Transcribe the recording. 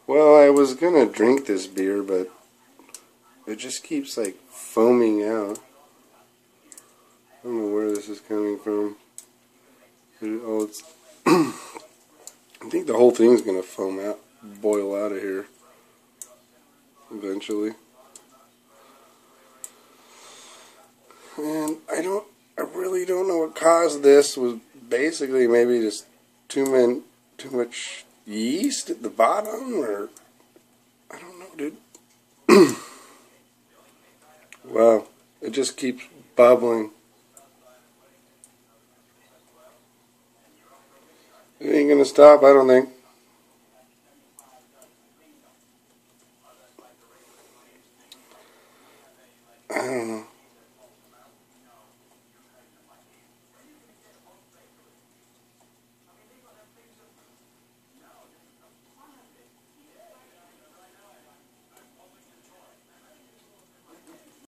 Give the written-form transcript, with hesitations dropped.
Well, I was gonna drink this beer, but it just keeps like foaming out. I don't know where this is coming from. Oh, it's. I think the whole thing's gonna foam out, boil out of here eventually. And I really don't know what caused this. Was basically maybe just too much yeast at the bottom, or I don't know, dude. Wow, it just keeps bubbling. It ain't gonna stop, I don't think.